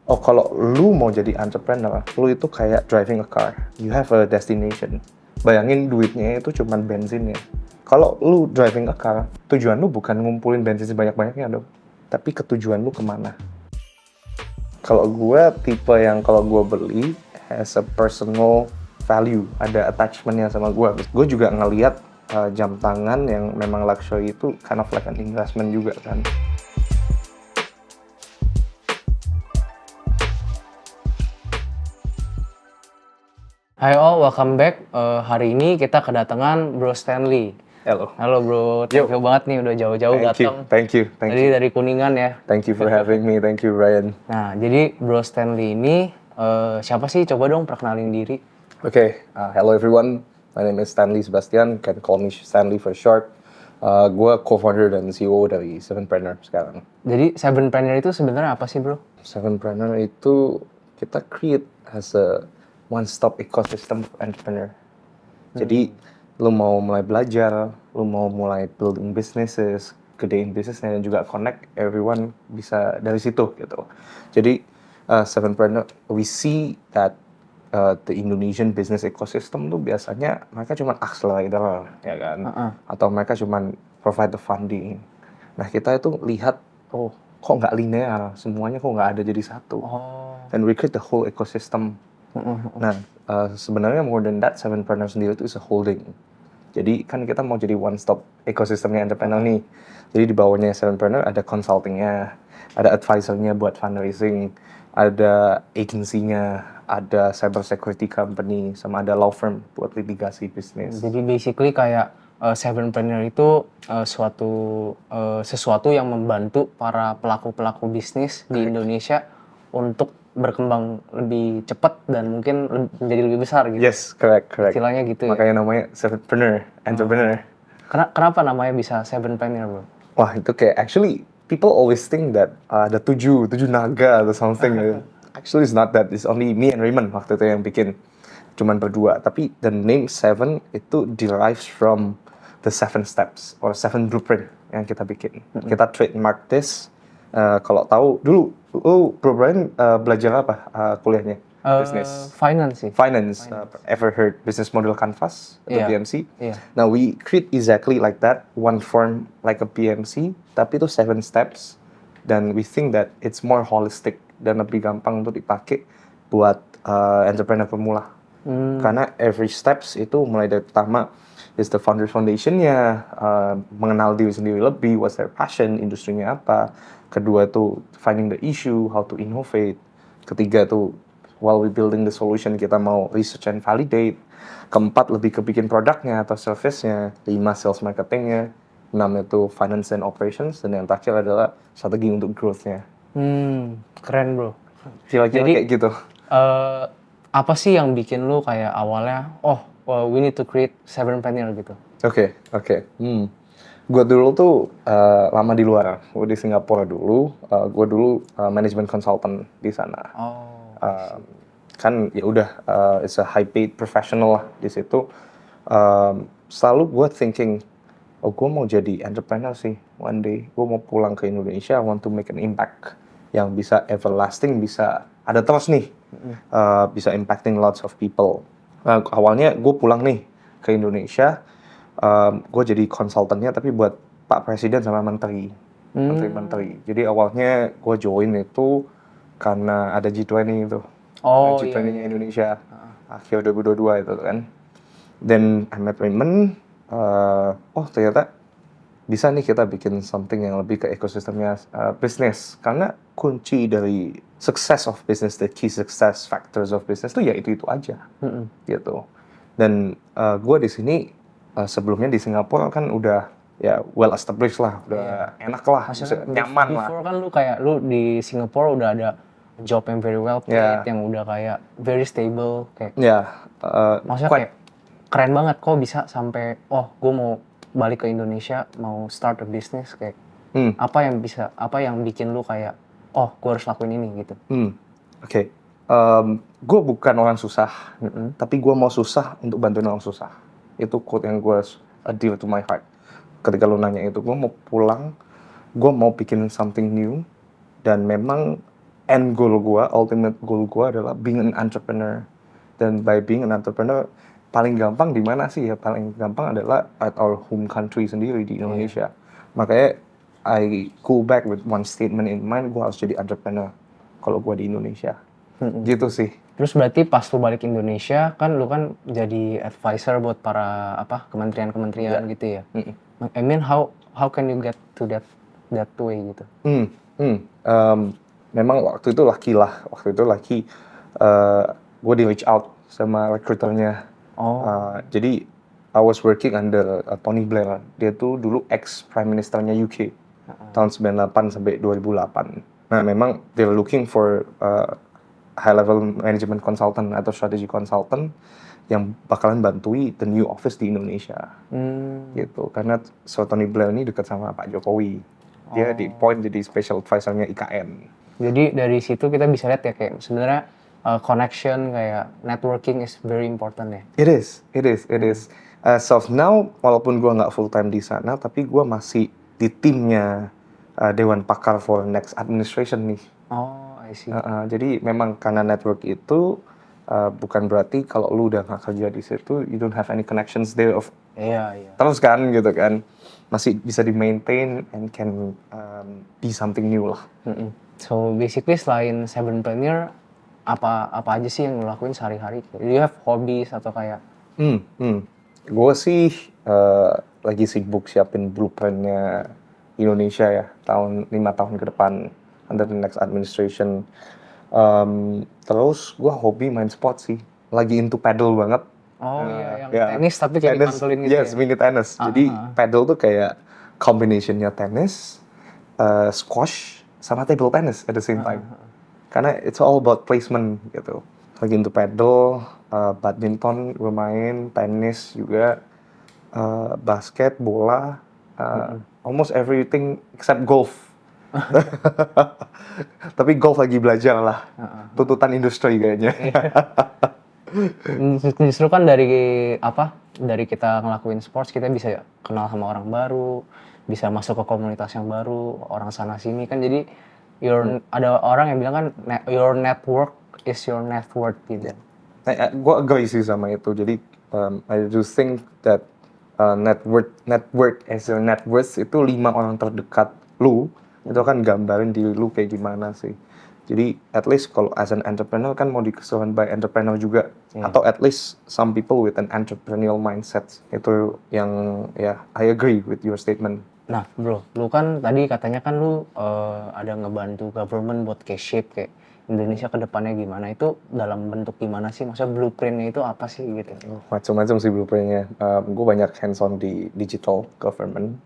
Oh, kalau lu mau jadi entrepreneur, lu itu kayak driving a car. You have a destination. Bayangin duitnya itu cuman bensinnya. Kalau lu driving a car, tujuan lu bukan ngumpulin bensin sebanyak-banyaknya dong. Tapi ketujuan lu kemana? Kalau gue tipe yang kalau gue beli has a personal value, ada attachmentnya sama gue. Gue juga ngelihat jam tangan yang memang luxury itu kind of like an investment juga kan. Hai all, welcome back. Hari ini kita kedatangan Bro Stanley. Hello. Halo bro, thank you banget nih udah jauh-jauh datang. Thank you. Tadi dari Kuningan ya. Thank you for having me. Thank you, Ryan. Nah, jadi Bro Stanley ini siapa sih? Coba dong perkenalin diri. Okay, hello everyone. My name is Stanley Sebastian. Can call me Stanley for short. Gue co-founder dan CEO dari Sevenpreneur sekarang. Jadi Sevenpreneur itu sebenarnya apa sih bro? Sevenpreneur itu kita create as a one-stop ecosystem for entrepreneur. Jadi lu mau mulai belajar, lu mau mulai building businesses, gedein bisnisnya dan juga connect everyone bisa dari situ gitu. Jadi Sevenpreneur, we see that the Indonesian business ecosystem tuh biasanya mereka cuma accelerator ya kan, atau mereka cuma provide the funding. Nah kita itu lihat, oh kok nggak linear, semuanya kok nggak ada jadi satu. And we create the whole ecosystem. Nah sebenarnya more than that, Sevenpreneur sendiri itu is a holding. Jadi kan kita mau jadi one stop ekosistemnya entrepreneur nih. Jadi di bawahnya Sevenpreneur ada consultingnya, ada advisornya buat fundraising, ada agency-nya, ada cyber security company, sama ada law firm buat litigasi bisnis. Jadi basically kayak Sevenpreneur itu sesuatu yang membantu para pelaku-pelaku bisnis di Indonesia untuk berkembang lebih cepat dan mungkin menjadi lebih besar gitu. Yes, correct. Istilahnya gitu ya. Makanya namanya Sevenpreneur, entrepreneur. Kenapa namanya bisa Sevenpreneur bro? Wah itu kayak actually people always think that ada tujuh naga atau something. Actually it's not that. It's only me and Raymond waktu itu yang bikin, cuman berdua. Tapi the name Seven itu derives from the 7 steps or 7 blueprint yang kita bikin. Kita trademark this. Kalau tahu dulu, Bro Brian belajar apa kuliahnya? Business. Finance. Ever heard business model canvas atau BMC? Yeah. Now we create exactly like that, one form like a BMC, tapi itu 7 steps, dan we think that it's more holistic dan lebih gampang untuk dipakai buat entrepreneur pemula. Karena every steps itu mulai dari pertama is the founders foundation-nya, mengenal diri sendiri lebih, what's their passion, industrinya apa. Kedua itu finding the issue, how to innovate. Ketiga itu while we building the solution, kita mau research and validate. Keempat lebih ke bikin produknya atau service-nya. 5 sales marketing-nya. 6 itu finance and operations. Dan yang terakhir adalah strategi untuk growth-nya. Keren bro. Kira-kira kayak gitu. Apa sih yang bikin lu kayak awalnya, we need to create Sevenpreneur gitu? Oke. Gue dulu tuh lama di luar. Gue di Singapura dulu. Gue dulu management consultant di sana. Kan ya udah, it's a high paid professional lah di situ. Selalu gue thinking, gue mau jadi entrepreneur sih one day. Gue mau pulang ke Indonesia, I want to make an impact yang bisa everlasting, bisa ada terus nih, bisa impacting lots of people. Awalnya gue pulang nih ke Indonesia, gue jadi konsultannya tapi buat Pak Presiden sama menteri. Jadi awalnya gue join itu karena ada G20 itu. G20-nya Indonesia akhir 2022 itu kan. Then I met Raymond, ternyata bisa nih kita bikin something yang lebih ke ekosistemnya bisnis. Karena kunci dari success of business, the key success factors of business itu ya itu aja, gitu. Dan gue di sini sebelumnya di Singapura kan udah ya well established lah, udah enak lah, nyaman lah. Before kan lu di Singapura udah ada job yang very well paid, yang udah kayak very stable kayak. Maksudnya kayak keren banget kok bisa sampai gue mau balik ke Indonesia mau start a business kayak. Apa yang bikin lu kayak gue harus lakuin ini gitu. Oke. Gue bukan orang susah, tapi gue mau susah untuk bantuin orang susah. Itu quote yang gue dear to my heart. Ketika lu nanya itu, gue mau pulang, gue mau bikin something new, dan memang ultimate goal gue adalah being an entrepreneur. Dan by being an entrepreneur, paling gampang di mana sih ya? Paling gampang adalah at our home country sendiri di Indonesia. Makanya I go back with one statement in mind, gue harus jadi entrepreneur kalau gue di Indonesia. Gitu sih. Terus berarti pas lu balik Indonesia kan lu kan jadi advisor buat para kementerian-kementerian gitu ya. I mean how can you get to that way gitu? Memang waktu itu laki gue di reach out sama recruiternya. Jadi I was working under Tony Blair. Dia tuh dulu ex prime ministernya UK tahun 98 sampai 2008. Nah memang they're looking for high level management consultant atau strategy consultant yang bakalan bantui the new office di Indonesia. Gitu. Karena Tony Blair ini dekat sama Pak Jokowi. Dia di point jadi special advisor-nya IKN. Jadi dari situ kita bisa lihat ya kayak sebenarnya connection kayak networking is very important ya. It is. As of now, walaupun gue nggak full time di sana, tapi gue masih di timnya Dewan Pakar for Next Administration nih. I see. Jadi memang karena network itu bukan berarti kalau lu udah nggak kerja di situ, you don't have any connections there of. Iya. Terus kan gitu kan, masih bisa di maintain and can be something new lah. So basically selain Sevenpreneur, apa aja sih yang lo lakuin sehari-hari? Do you have hobbies atau kayak? Gue sih lagi sibuk siapin blueprintnya Indonesia ya, 5 tahun ke depan under the next administration. Terus gue hobi main sport sih, lagi into paddle banget. Yang tenis tapi kayak dipantulin gitu. Yes, mini tennis. Jadi paddle tuh kayak combinationnya tenis, squash, sama table tennis at the same time. Karena it's all about placement gitu. Lagi into paddle, badminton gue main, tenis juga, basket, bola, almost everything except golf. Tapi golf lagi belajar lah, tuntutan industri kayaknya. Justru kan dari kita ngelakuin sports kita bisa kenal sama orang baru, bisa masuk ke komunitas yang baru, orang sana sini kan jadi ada orang yang bilang kan your network is your net worth gitu. Gue agree sih sama itu. Jadi I do think that net worth as your net worth itu 5 orang terdekat lu itu kan gambarin diri lu kayak gimana sih. Jadi at least kalau as an entrepreneur kan mau dikesuaikan by entrepreneur juga, atau at least some people with an entrepreneurial mindset. Itu yang I agree with your statement. Nah bro, lu kan tadi katanya kan lu ada ngebantu government buat shape kayak Indonesia ke depannya gimana, itu dalam bentuk gimana sih? Maksudnya blueprintnya itu apa sih gitu? Macam-macam sih blueprintnya. Gue banyak hands-on di digital government,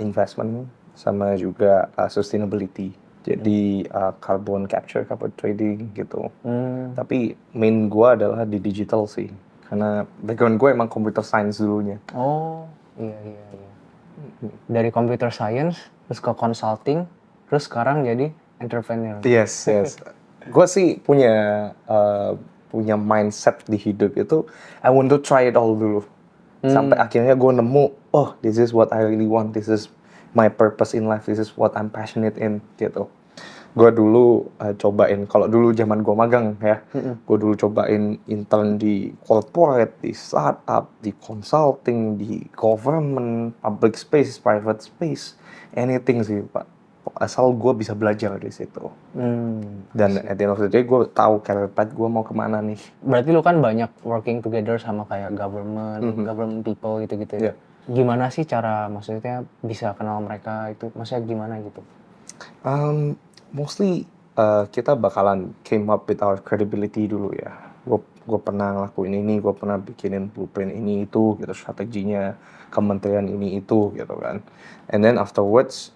investment, sama juga sustainability. Jadi carbon capture, carbon trading gitu. Tapi main gue adalah di digital sih. Karena background gue emang computer science dulunya. Iya. Dari computer science, terus ke consulting, terus sekarang jadi entrepreneur. Yes. Gue sih punya mindset di hidup itu, I want to try it all dulu. Sampai akhirnya gue nemu, this is what I really want, this is my purpose in life, this is what I'm passionate in, gitu. Gue dulu cobain, kalau dulu zaman gue magang ya, gue dulu cobain intern di corporate, di startup, di consulting, di government, public space, private space, anything sih Pak. Asal gue bisa belajar di situ. Dan at the end of the day gue tahu career path gue mau kemana nih. Berarti lu kan banyak working together sama kayak government people gitu-gitu ya. Gimana sih cara maksudnya bisa kenal mereka itu? Maksudnya gimana gitu? Mostly kita bakalan came up with our credibility dulu ya. Gue pernah ngelakuin ini, gue pernah bikinin blueprint ini itu gitu, strateginya kementerian ini itu gitu kan. And then afterwards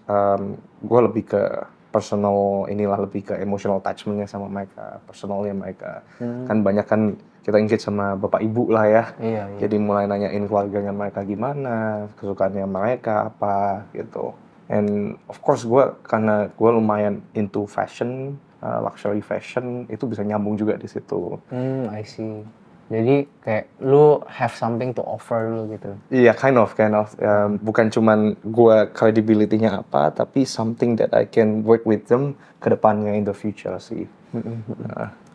gue lebih ke personal lebih ke emotional attachmentnya sama mereka, personalnya mereka. Kan banyak kan kita engage sama bapak ibu lah ya. Iya. Jadi mulai nanyain keluarganya mereka gimana, kesukaannya mereka apa gitu. And of course karena gue lumayan into fashion, luxury fashion, itu bisa nyambung juga di situ. I see. Jadi kayak lu have something to offer lu gitu. Iya, kind of. Bukan cuman gue credibility-nya apa, tapi something that I can work with them ke depannya in the future sih.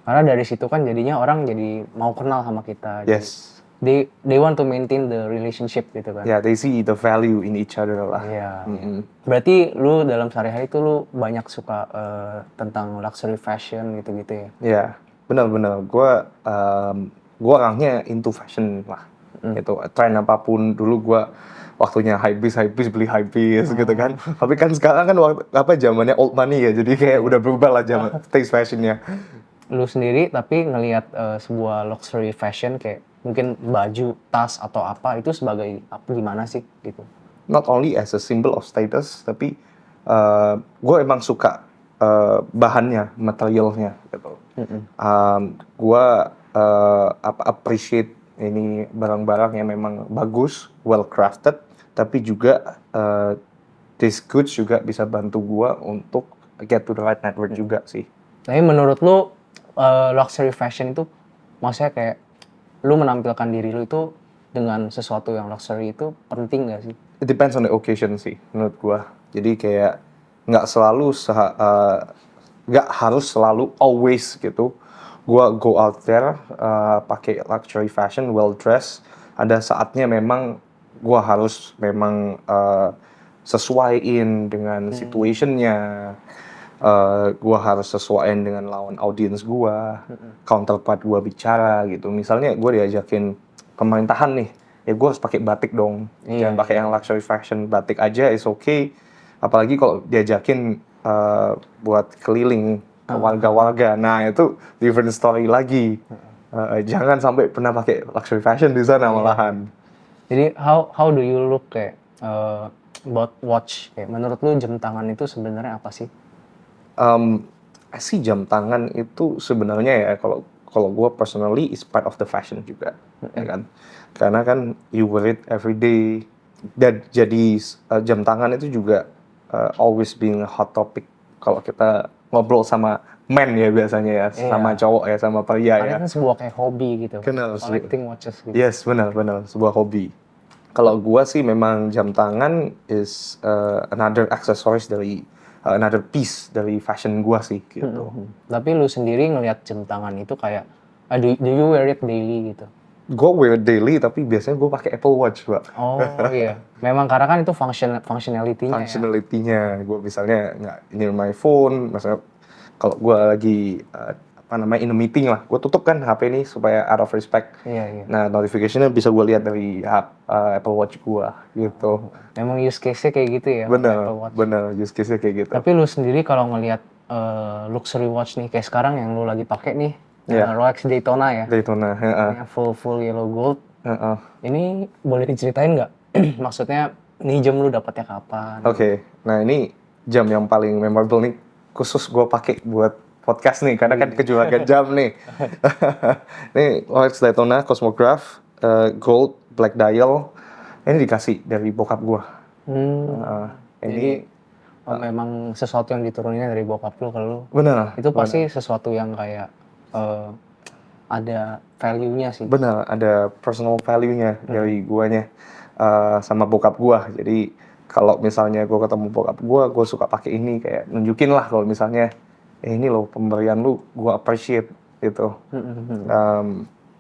Karena dari situ kan jadinya orang jadi mau kenal sama kita. Yes. They want to maintain the relationship gitu kan. Yeah, they see the value in each other lah. Iya. Berarti lu dalam sehari-hari itu lu banyak suka tentang luxury fashion gitu-gitu ya? Iya, benar. Gue orangnya into fashion lah. Itu tren apapun dulu gue waktunya hypebeast beli hypebeast gitu kan. Tapi kan sekarang kan zamannya old money ya. Jadi kayak udah berubah lah zaman taste fashionnya. Lu sendiri tapi ngelihat sebuah luxury fashion kayak mungkin baju, tas atau apa itu sebagai apa gimana sih gitu? Not only as a symbol of status, tapi gue emang suka bahannya, materialnya gitu. Gue appreciate ini barang-barang yang memang bagus, well crafted, tapi juga these goods juga bisa bantu gue untuk get to the right network juga sih. Tapi menurut lu luxury fashion itu maksudnya kayak lu menampilkan diri lu itu dengan sesuatu yang luxury itu penting gak sih? It depends on the occasion sih menurut gue. Jadi kayak nggak harus selalu always gitu. Gua go out there pakai luxury fashion, well dressed. Ada saatnya memang gua harus memang sesuaiin dengan situationnya. Gua harus sesuaiin dengan lawan audiens gua, counterpart gua bicara gitu. Misalnya gua diajakin pemerintahan nih, ya gua harus pakai batik dong. Jangan pakai yang luxury fashion, batik aja is okay. Apalagi kalau diajakin buat keliling ke warga-warga, nah itu different story lagi. Jangan sampai pernah pakai luxury fashion di sana malahan. Jadi how do you look kayak about watch? Kayak menurut lu jam tangan itu sebenarnya apa sih? Jam tangan itu sebenarnya ya kalau gue personally is part of the fashion juga, ya kan? Karena kan you wear it every day. Dan jadi jam tangan itu juga always being a hot topic kalau kita ngobrol sama men ya biasanya ya, sama cowok ya, sama pria ya. Karena kan sebuah kayak hobi gitu, collecting watches gitu. Yes, benar, sebuah hobi. Kalau gua sih memang jam tangan is another accessories dari another piece dari fashion gua sih gitu. Tapi lu sendiri ngelihat jam tangan itu kayak do you wear it daily gitu? Gue wear daily tapi biasanya gue pakai Apple Watch, Pak. Oh iya, memang karena kan itu functionality-nya. Functionality-nya, gue misalnya nggak near my phone, misalnya kalau gue lagi in a meeting lah, gue tutup kan HP ini supaya out of respect. Iya. Nah notification-nya bisa gue lihat dari Apple Watch gue gitu. Memang use case-nya kayak gitu ya? Bener, use case-nya kayak gitu. Tapi lu sendiri kalau ngelihat luxury watch nih, kayak sekarang yang lu lagi pakai nih, Rolex Daytona ya? Daytona, yang full yellow gold. Ini boleh diceritain nggak? Maksudnya, ini jam lu dapatnya kapan? Oke. Nah ini jam yang paling memorable nih, khusus gue pakai buat podcast nih, karena kan kejuaraan jam nih. Ini Rolex Daytona Cosmograph, gold, black dial. Ini dikasih dari bokap gue. Jadi memang sesuatu yang dituruninnya dari bokap lu ke lu. Benar. Itu pasti sesuatu yang kayak ada value-nya sih. Benar, ada personal value-nya dari guanya sama bokap gua. Jadi kalau misalnya gua ketemu bokap gua suka pakai ini, kayak nunjukin lah kalau misalnya ini loh pemberian lu, gua appreciate gitu.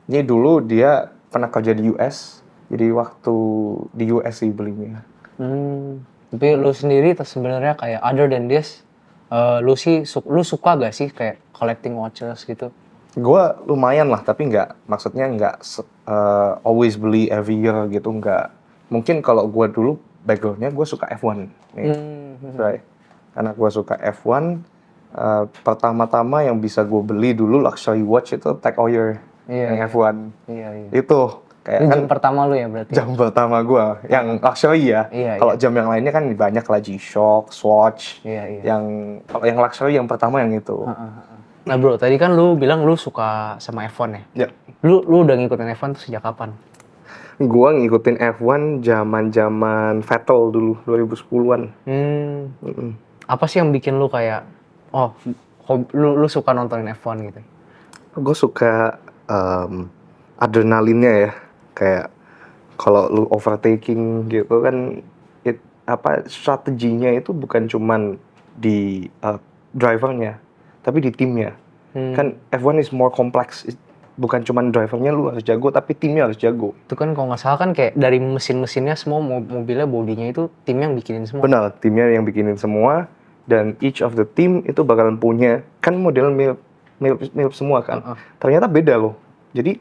Ini dulu dia pernah kerja di US, jadi waktu di US sih belinya. Tapi lu sendiri sebenarnya kayak other than this, lu suka gak sih kayak collecting watches gitu? Gue lumayan lah, tapi maksudnya nggak always beli every year gitu, nggak. Mungkin kalau gue dulu background-nya gue suka F1 nih, right? Karena gue suka F1, pertama-tama yang bisa gue beli dulu luxury watch itu Tag Heuer yang F1. Iya. Itu kayak jam pertama lu ya berarti? Jam pertama gue, yang luxury ya. Kalau jam yang lainnya kan banyak lah, G-Shock, Swatch. Yang kalau yang luxury yang pertama yang itu. Nah bro, tadi kan lu bilang lu suka sama F1 ya? Ya. Lu udah ngikutin F1 tuh sejak kapan? Gua ngikutin F1 zaman Vettel dulu, 2010-an. Apa sih yang bikin lu kayak, lu suka nontonin F1 gitu? Gue suka adrenalinnya ya. Kayak kalau lu overtaking gitu kan, strateginya itu bukan cuman di drivernya, tapi di timnya. Kan F1 is more complex. Bukan cuman drivernya lu harus jago, tapi timnya harus jago. Itu kan kalau nggak salah kan kayak dari mesin-mesinnya semua mobilnya bodinya itu tim yang bikinin semua. Benar, timnya yang bikinin semua, dan each of the team itu bakalan punya, kan model mirip semua kan. Ternyata beda loh. Jadi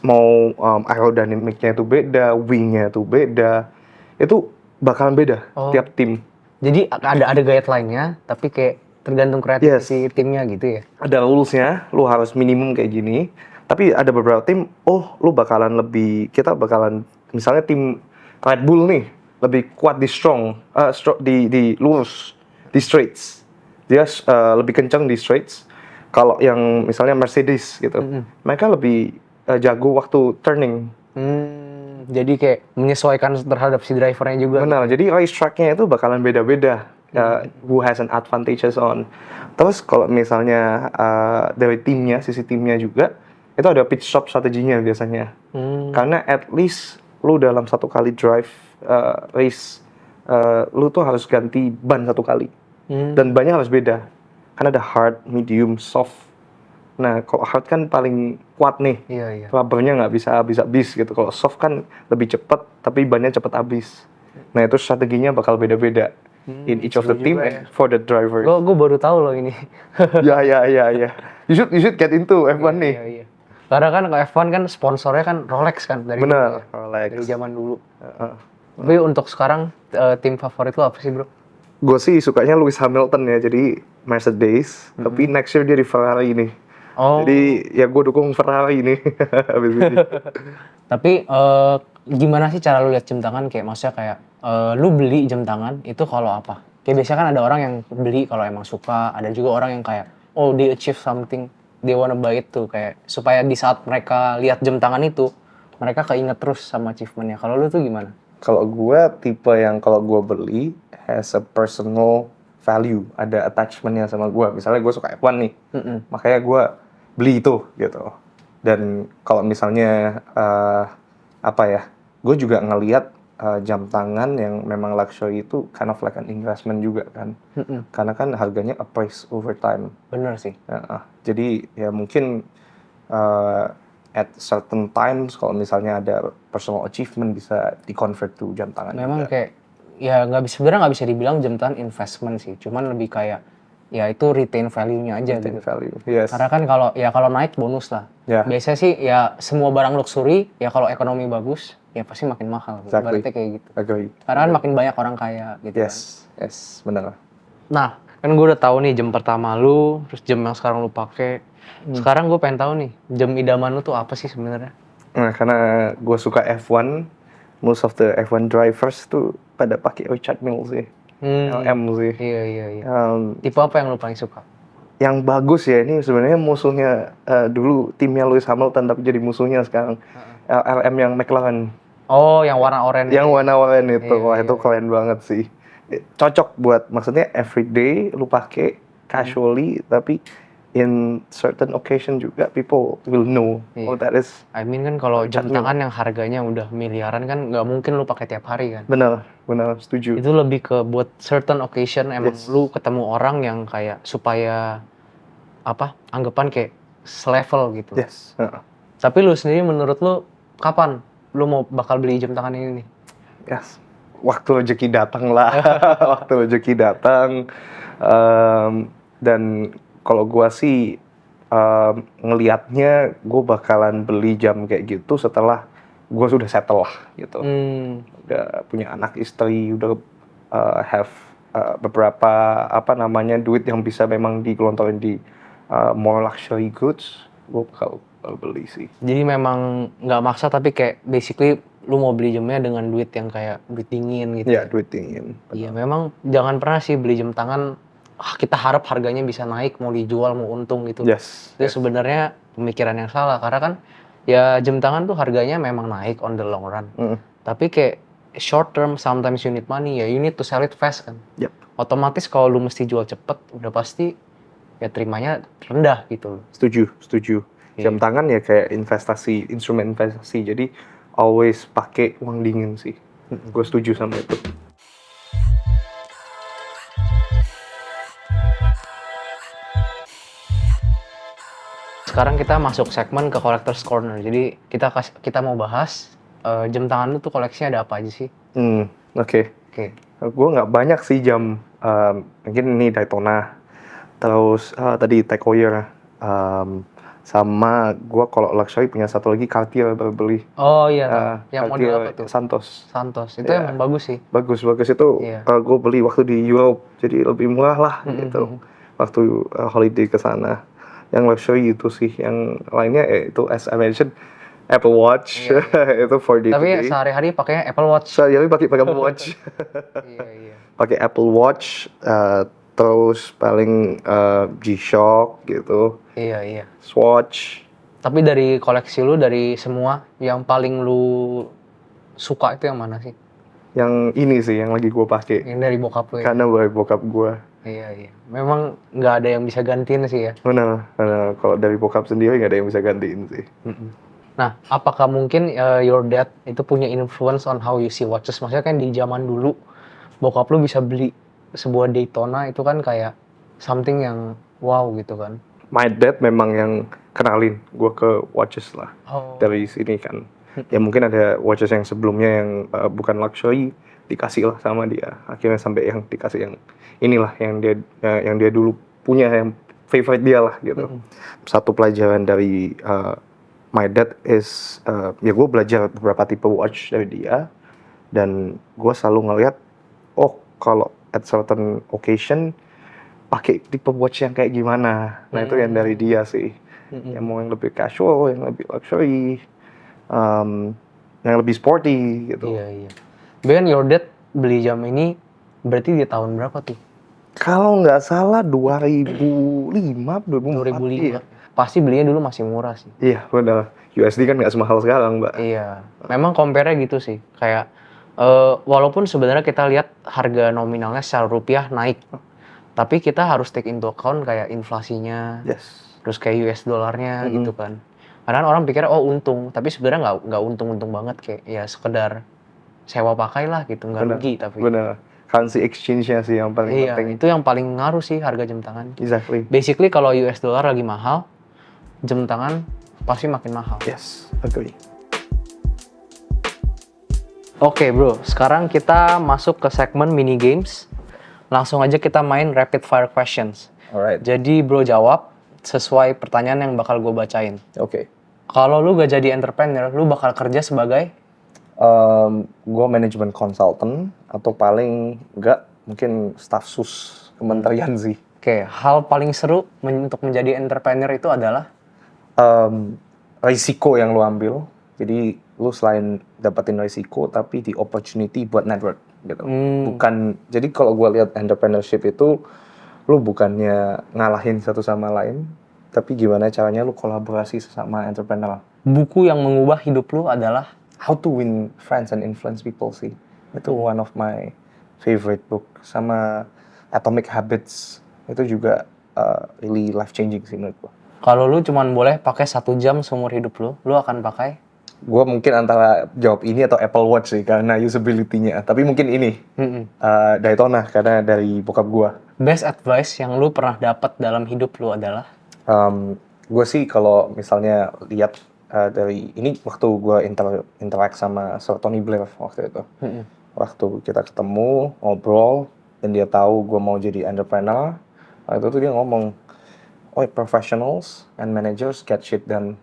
mau aerodinamiknya itu beda, wingnya itu beda, itu bakalan beda tiap tim. Jadi ada guideline-nya, tapi kayak tergantung kreativiti timnya gitu ya? Ada rules-nya, lu harus minimum kayak gini. Tapi ada beberapa tim, kita bakalan, misalnya tim Red Bull nih, lebih kuat di di lurus, di straights. Dia lebih kencang di straights. Kalau yang misalnya Mercedes gitu, mereka lebih jago waktu turning. Jadi kayak menyesuaikan terhadap si drivernya juga. Benar, jadi race track-nya itu bakalan beda-beda. Who has an advantages on. Terus kalau misalnya dari timnya, sisi timnya juga, itu ada pit stop strateginya biasanya. Karena at least lu dalam satu kali drive race, lu tuh harus ganti ban satu kali. Dan bannya harus beda. Karena ada hard, medium, soft. Nah, kalau hard kan paling kuat nih. Iya. Rubbernya nggak bisa habis gitu. Kalau soft kan lebih cepat, tapi bannya cepat habis. Nah, itu strateginya bakal beda-beda in each of the team and for the driver. Gue baru tahu loh ini. Ya. You should get into F1 nih. Iya. Karena kan kalau F1 kan sponsornya kan Rolex kan dari Bener, Rolex. Dari zaman dulu. Tapi untuk sekarang tim favorit lo apa sih, bro? Gue sih sukanya Lewis Hamilton ya, jadi Mercedes. Tapi next year dia di Ferrari nih. Jadi ya gue dukung Ferrari nih. Tapi gimana sih cara lu lihat jam tangan? Kayak maksudnya kayak lu beli jam tangan itu kalau apa? Kayak biasanya kan ada orang yang beli kalau emang suka, ada juga orang yang kayak they achieve something, they wanna buy it tuh, kayak supaya di saat mereka lihat jam tangan itu mereka keinget terus sama achievementnya. Kalau lu tuh gimana? Kalau gue tipe yang kalau gue beli has a personal value, ada attachmentnya sama gue. Misalnya gue suka F1 nih, makanya gue beli itu gitu. Dan kalau misalnya gue juga ngelihat jam tangan yang memang luxury itu kind of like an investment juga kan. Karena kan harganya appraise over time. Bener sih. Jadi ya mungkin at certain times kalau misalnya ada personal achievement bisa di-convert to jam tangan. Memang juga. Kayak ya sebenarnya nggak bisa dibilang jam tangan investment sih, cuman lebih kayak ya itu retain value-nya aja retain gitu. Value. Yes. Karena kan kalau naik bonus lah. Yeah. Biasanya sih ya semua barang luxury ya kalau ekonomi bagus ya pasti makin mahal. Exactly. Berarti kayak gitu. Agree. Karena kan makin banyak orang kaya gitu. Yes, kan? Yes, benar. Nah, kan gue udah tahu nih jam pertama lu, terus jam yang sekarang lu pakai. Sekarang gue pengen tahu nih, jam idaman lu tuh apa sih sebenarnya? Nah, karena gue suka F1, most of the F1 drivers tuh pada pakai Richard Mille sih. LM sih. Iya. Tipe apa yang lu paling suka? Yang bagus ya, ini sebenarnya musuhnya dulu timnya Lewis Hamilton tapi jadi musuhnya sekarang. LM yang McLaren. Oh, yang warna oranye. Yang warna oranye itu, itu keren banget sih. Cocok buat, maksudnya everyday lu pakai casually, tapi in certain occasion juga people will know that is. I mean kan kalau jam tangan yang harganya udah miliaran kan nggak mungkin lu pakai tiap hari kan. Benar, setuju. Itu lebih ke buat certain occasion emang lu ketemu orang yang kayak supaya anggapan kayak selevel gitu. Yes. Tapi lu sendiri menurut lu kapan lu mau bakal beli jam tangan ini nih? Yes. Waktu rezeki datang lah. Waktu rezeki datang. Dan kalau gue sih ngelihatnya gue bakalan beli jam kayak gitu setelah gue sudah settle lah gitu. Udah punya anak istri, udah have beberapa duit yang bisa memang digelontorin di more luxury goods, gue bakal beli sih. Jadi memang nggak maksa tapi kayak basically lu mau beli jamnya dengan duit yang kayak duit dingin gitu. Iya, duit dingin. Iya, memang jangan pernah sih beli jam tangan kita harap harganya bisa naik, mau dijual, mau untung gitu. Yes. Itu sebenarnya pemikiran yang salah, karena kan ya jam tangan tuh harganya memang naik on the long run. Tapi kayak short term, sometimes you need money, ya you need to sell it fast kan. Yep. Otomatis kalau lu mesti jual cepet, udah pasti ya terimanya rendah gitu. Setuju. Jam tangan ya kayak investasi, instrumen investasi. Jadi always pakai uang dingin sih. Gue setuju sama itu. Sekarang kita masuk segmen ke Collector's Corner. Jadi kita mau bahas jam tangan lu tuh koleksinya ada apa aja sih? Oke. Gue nggak banyak sih jam. Mungkin ini Daytona. Terus tadi Tag Heuer. Sama gue kalau luxury punya satu lagi Cartier baru beli. Oh iya, yang Cartier model apa tuh? Santos. Itu emang bagus sih. Bagus itu. Gue beli waktu di Europe, jadi lebih murah lah gitu. Waktu holiday ke sana. Yang luxury itu sih, yang lainnya itu as I mentioned Apple Watch. Itu for day to day. Tapi sehari-hari pakainya Apple Watch. Sehari-hari pakai Apple Watch. Pakai Apple Watch. Terus paling G-Shock gitu. Iya. Swatch. Tapi dari koleksi lu, dari semua, yang paling lu suka itu yang mana sih? Yang ini sih, yang lagi gue pakai. Yang dari bokap lu ya? Karena dari bokap gue. Iya. Memang nggak ada yang bisa gantiin sih ya? Benar. Kalau dari bokap sendiri nggak ada yang bisa gantiin sih. Nah, apakah mungkin your dad itu punya influence on how you see watches? Maksudnya kan di zaman dulu, bokap lu bisa beli sebuah Daytona itu kan kayak something yang wow gitu kan. My dad memang yang kenalin gue ke watches lah. Dari sini kan. Ya mungkin ada watches yang sebelumnya yang bukan luxury dikasih lah sama dia. Akhirnya sampai yang dikasih yang inilah yang dia dulu punya, yang favorite dia lah gitu. Satu pelajaran dari my dad is ya gue belajar beberapa tipe watch dari dia, dan gue selalu ngeliat kalau at certain occasion pakai tipe watch yang kayak gimana. Nah itu yang dari dia sih. Yang mau yang lebih casual, yang lebih luxury, yang lebih sporty gitu. Iya. Ben, your dad beli jam ini berarti di tahun berapa tuh? Kalau nggak salah 2005. Iya. Pasti belinya dulu masih murah sih. Iya benar. USD kan nggak semahal sekarang, Mbak. Iya. Memang compare-nya gitu sih. Kayak walaupun sebenarnya kita lihat harga nominalnya secara rupiah naik, tapi kita harus take into account kayak inflasinya. Terus kayak US dollarnya gitu kan. Kadang orang pikir untung, tapi sebenarnya nggak untung banget, kayak ya sekedar sewa pakai lah gitu, nggak rugi tapi. Benar. Currency exchange-nya sih yang paling penting. Itu yang paling ngaruh sih harga jam tangan. Exactly. Basically kalau US dollar lagi mahal, jam tangan pasti makin mahal. Yes, agree. Oke bro, sekarang kita masuk ke segmen mini games. Langsung aja kita main rapid fire questions. Alright. Jadi bro jawab sesuai pertanyaan yang bakal gue bacain. Oke. Kalau lu gak jadi entrepreneur, lu bakal kerja sebagai? Gue management consultant, atau paling enggak mungkin staff sus kementerian sih. Oke, hal paling seru untuk menjadi entrepreneur itu adalah? Risiko yang lu ambil. Jadi lu selain dapetin risiko, tapi di opportunity buat network gitu. Bukan, jadi kalau gue lihat entrepreneurship itu, lu bukannya ngalahin satu sama lain, tapi gimana caranya lu kolaborasi sesama entrepreneur. Buku yang mengubah hidup lu adalah? How to Win Friends and Influence People sih. Itu one of my favorite book. Sama Atomic Habits. Itu juga really life changing sih menurut gue. Kalau lu cuman boleh pakai 1 jam seumur hidup lu akan pakai? Gue mungkin antara jawab ini atau Apple Watch sih, karena usability-nya. Tapi mungkin ini, Daytona, karena dari bokap gue. Best advice yang lu pernah dapat dalam hidup lu adalah? Gue sih kalau misalnya lihat dari ini, waktu gue interact sama Sir Tony Blair waktu itu. Waktu kita ketemu, ngobrol, dan dia tahu gue mau jadi entrepreneur, waktu itu dia ngomong, professionals and managers get shit done.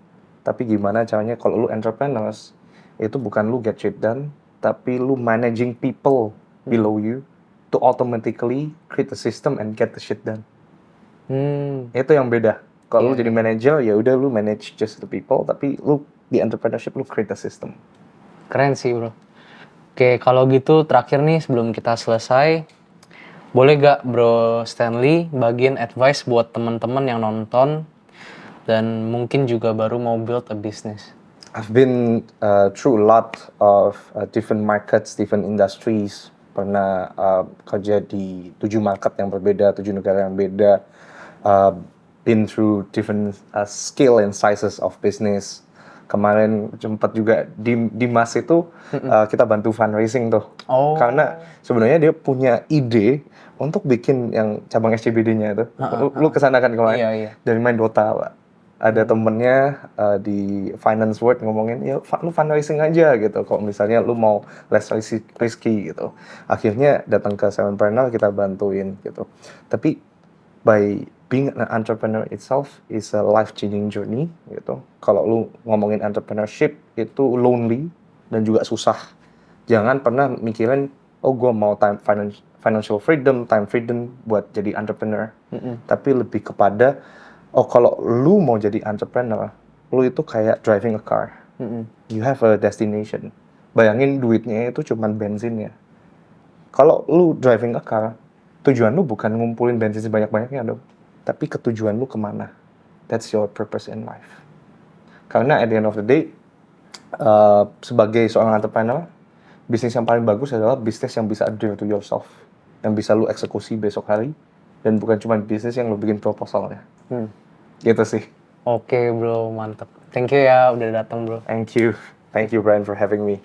Tapi gimana caranya kalau lu entrepreneurs, itu bukan lu get shit done, tapi lu managing people below you to automatically create a system and get the shit done. Itu yang beda. Kalau lu jadi manager, ya udah lu manage just the people, tapi lu di entrepreneurship lu create a system. Keren sih bro. Oke, kalau gitu terakhir nih sebelum kita selesai, boleh gak bro Stanley bagiin advice buat teman-teman yang nonton dan mungkin juga baru mau build a business? I've been through a lot of different markets, different industries. Pernah kerja di 7 market yang berbeda, 7 negara yang beda. been through different scale and sizes of business. Kemarin sempat juga di MAS itu kita bantu fundraising tuh. Karena sebenarnya dia punya ide untuk bikin yang cabang SCBD-nya itu. Lu kesana kan kemarin? Iya. Dari main Dota, Pak. Ada temennya di finance world ngomongin, ya lu fundraising aja gitu. Kalau misalnya lu mau less risky gitu. Akhirnya datang ke Sevenpreneur, kita bantuin gitu. Tapi by being an entrepreneur itself is a life-changing journey gitu. Kalau lu ngomongin entrepreneurship itu lonely dan juga susah. Jangan pernah mikirin, oh gue mau financial freedom, time freedom buat jadi entrepreneur. Tapi lebih kepada, oh kalau lu mau jadi entrepreneur, lu itu kayak driving a car. You have a destination. Bayangin duitnya itu cuman bensinnya. Kalau lu driving a car, tujuan lu bukan ngumpulin bensin sebanyak-banyaknya dong. Tapi ketujuan lu kemana. That's your purpose in life. Karena at the end of the day, sebagai seorang entrepreneur, bisnis yang paling bagus adalah bisnis yang bisa adhere to yourself. Yang bisa lu eksekusi besok hari. Dan bukan cuma bisnis yang lu bikin proposalnya. Gitu sih. Oke bro, mantap. Thank you ya udah datang bro. Thank you Brian for having me.